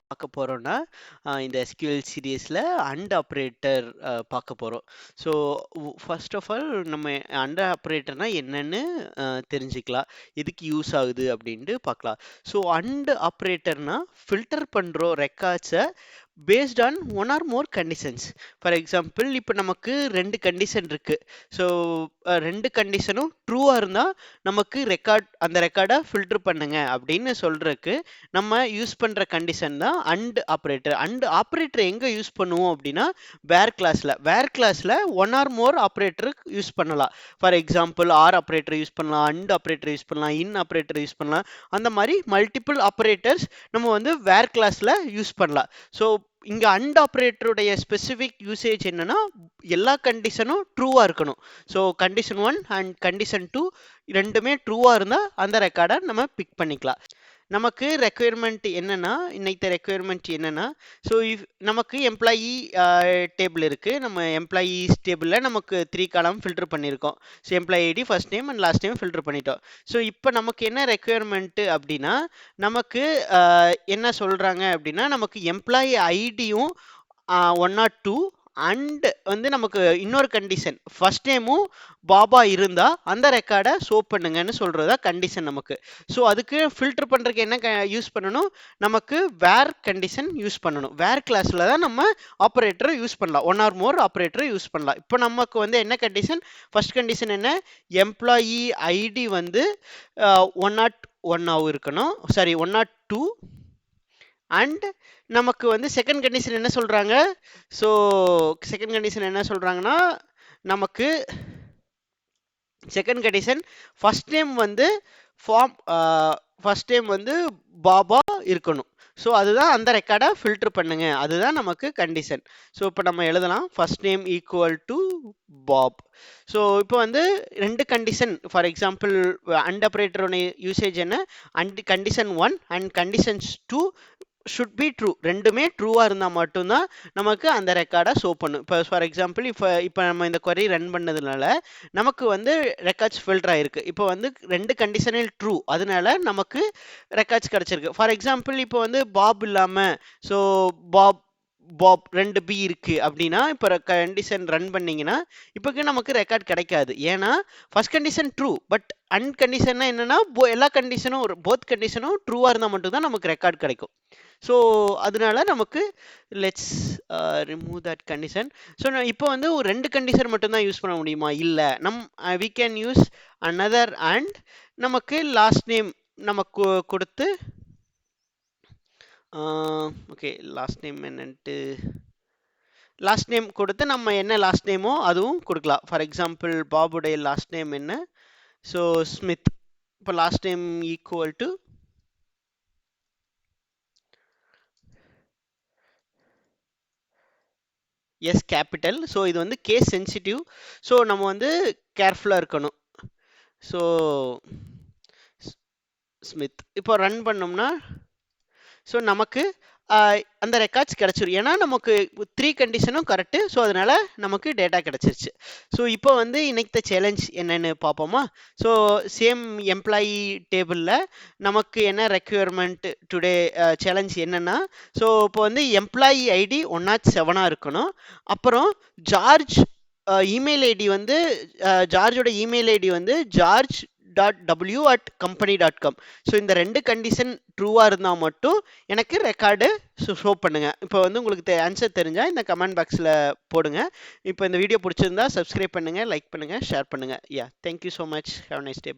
பார்க்க போறோம்னா இந்த SQL சீரீஸ்ல அண்ட் ஆப்ரேட்டர் பார்க்க போறோம். ஸோ ஃபர்ஸ்ட் ஆஃப் ஆல் நம்ம அண்ட் ஆப்ரேட்டர்னா என்னன்னு தெரிஞ்சுக்கலாம். எதுக்கு யூஸ் ஆகுது அப்படின்ட்டு பார்க்கலாம். ஸோ அண்ட் ஆப்ரேட்டர்னா ஃபில்டர் பண்றோம் ரெக்கார்ட்ஸை based on one or more conditions. For example இப்போ நமக்கு ரெண்டு கண்டிஷன் இருக்கு. ஸோ ரெண்டு கண்டிஷனும் ட்ரூவாக இருந்தால் நமக்கு அந்த ரெக்கார்டை ஃபில்டர் பண்ணுங்க அப்படின்னு சொல்றதுக்கு நம்ம யூஸ் பண்ற கண்டிஷன் தான் அண்ட் ஆப்ரேட்டர். அண்ட் ஆப்ரேட்டர் எங்க யூஸ் பண்ணுவோம் அப்படின்னா வேர் கிளாஸ்ல one or more operator use பண்ணலாம். For example R operator use பண்ணலாம், அண்ட் ஆப்ரேட்டர் யூஸ் பண்ணலாம், இன் ஆப்ரேட்டர் யூஸ் பண்ணலாம். அந்த மாதிரி மல்டிபிள் ஆப்ரேட்டர்ஸ் நம்ம வந்து வேர் கிளாஸ்ல யூஸ் பண்ணலாம். ஸோ இங்க அண்ட் ஆப்ரேட்டருடைய ஸ்பெசிபிக் யூசேஜ் என்னன்னா எல்லா கண்டிஷனும் ட்ரூவா இருக்கணும். ஸோ கண்டிஷன் 1 அண்ட் கண்டிஷன் 2 ரெண்டுமே ட்ரூவா இருந்தா அந்த ரெக்கார்டை நம்ம பிக் பண்ணிக்கலாம். நமக்கு ரெக்குயர்மெண்ட் என்னன்னா ஸோ நமக்கு எம்ப்ளாயி டேபிள் இருக்கு. நம்ம எம்ப்ளாயீஸ் டேபிளில் நமக்கு 3 காலம் ஃபில்டர் பண்ணியிருக்கோம். So employee ID first name and last name filter பண்ணிட்டோம். ஸோ இப்போ நமக்கு என்ன ரெக்குயர்மெண்ட் அப்படின்னா நமக்கு என்ன சொல்றாங்க அப்படின்னா நமக்கு எம்ப்ளாயி ஐடியும் 102 அண்ட் வந்து நமக்கு இன்னொரு கண்டிஷன் ஃபர்ஸ்ட் நேமும் பாபா இருந்தா அந்த ரெக்கார்டை ஷோ பண்ணுங்கன்னு சொல்றதா கண்டிஷன் நமக்கு. ஸோ அதுக்கு ஃபில்டர் பண்றதுக்கு என்ன யூஸ் பண்ணணும், நமக்கு வேர் கண்டிஷன் யூஸ் பண்ணணும். வேர் கிளாஸ்ல தான் நம்ம ஆப்ரேட்டர் யூஸ் பண்ணலாம், one or more operator use பண்ணலாம். இப்போ நமக்கு வந்து என்ன கண்டிஷன், ஃபர்ஸ்ட் கண்டிஷன் என்ன, எம்ப்ளாயி ஐடி வந்து 101 இருக்கணும், சாரி 102 அண்ட் நமக்கு வந்து செகண்ட் கண்டிஷன் என்ன சொல்றாங்க, ஸோ செகண்ட் கண்டிஷன் என்ன சொல்றாங்கன்னா நமக்கு செகண்ட் கண்டிஷன் ஃபர்ஸ்ட் நேம் வந்து ஃபர்ஸ்ட் நேம் வந்து பாபா இருக்கணும். ஸோ அதுதான் அந்த ரெக்கார்டை ஃபில்டர் பண்ணுங்க, அதுதான் நமக்கு கண்டிஷன். ஸோ இப்போ நம்ம எழுதலாம் first name equal to Bob. So இப்போ வந்து ரெண்டு கண்டிஷன், ஃபார் எக்ஸாம்பிள் அண்ட் ஆப்ரேட்டரோட யூசேஜ் என்ன, and condition 1 and conditions 2 should be true. ரெண்டுமே ட்ரூவா இருந்தா மட்டும்தான் நமக்கு அந்த ரெக்கார்டை ஷோ பண்ணும். இப்போ ஃபார் எக்ஸாம்பிள் இப்போ நம்ம இந்த query ரன் பண்ணதுனால நமக்கு வந்து ரெக்கார்ட்ஸ் ஃபில்டர் ஆயிருக்கு. இப்போ வந்து ரெண்டு கண்டிஷனில் ட்ரூ, அதனால நமக்கு ரெக்கார்ட்ஸ் கிடைச்சிருக்கு. ஃபார் எக்ஸாம்பிள் இப்போ வந்து பாப் இல்லாம ஸோ பாப் 2B இருக்கு அப்படின்னா இப்போ கண்டிஷன் ரன் பண்ணீங்கன்னா இப்போக்கு நமக்கு ரெக்கார்ட் கிடைக்காது. ஏன்னா first condition true, but and கண்டிஷன்னா என்னன்னா எல்லா கண்டிஷனும் போத் கண்டிஷனும் ட்ரூவா இருந்தால் மட்டும்தான் நமக்கு ரெக்கார்ட் கிடைக்கும். ஸோ அதனால நமக்கு let's remove that condition. So இப்போ வந்து ஒரு ரெண்டு கண்டிஷன் மட்டும்தான் யூஸ் பண்ண முடியுமா, இல்லை we can use another and நமக்கு லாஸ்ட் நேம் நமக்கு கொடுத்து ஓகே லாஸ்ட் நேம் என்னன்ட்டு லாஸ்ட் நேம் கொடுத்து நம்ம என்ன லாஸ்ட் நேமோ அதுவும் கொடுக்கலாம். ஃபார் எக்ஸாம்பிள் பாபுடைய லாஸ்ட் நேம் என்ன, ஸோ ஸ்மித். இப்போ last name equal to S capital. So இது வந்து கேஸ் சென்சிட்டிவ், ஸோ நம்ம வந்து கேர்ஃபுல்லாக இருக்கணும். ஸோ ஸ்மித் இப்போ ரன் பண்ணோம்னா ஸோ நமக்கு அந்த ரெக்கார்ட்ஸ் கிடச்சிரும். ஏன்னா நமக்கு 3 கண்டிஷனும் கரெக்டு, ஸோ அதனால நமக்கு டேட்டா கிடச்சிருச்சு. ஸோ இப்போ வந்து இன்னைக்கு சேலஞ்ச் என்னன்னு பார்ப்போமா. ஸோ சேம் எம்ப்ளாயி டேபிளில் நமக்கு என்ன ரெக்யர்மெண்ட் டுடே சேலஞ்ச் என்னன்னா, ஸோ இப்போ வந்து எம்ப்ளாயி ஐடி 107 இருக்கணும். அப்புறம் ஜார்ஜ் இமெயில் ஐடி வந்து ஜார்ஜோட இமெயில் ஐடி வந்து george.w@company.com. ஸோ இந்த ரெண்டு கண்டிஷன் ட்ரூவாக இருந்தால் மட்டும் எனக்கு ரெக்கார்டு ஷோ பண்ணுங்க. இப்போ வந்து உங்களுக்கு ஆன்சர் தெரிஞ்சால் இந்த கமெண்ட் பாக்ஸில் போடுங்க. இப்போ இந்த வீடியோ பிடிச்சிருந்தா சப்ஸ்கிரைப் பண்ணுங்கள், லைக் பண்ணுங்கள், ஷேர் பண்ணுங்கள். Yeah, thank you so much. Have nice day.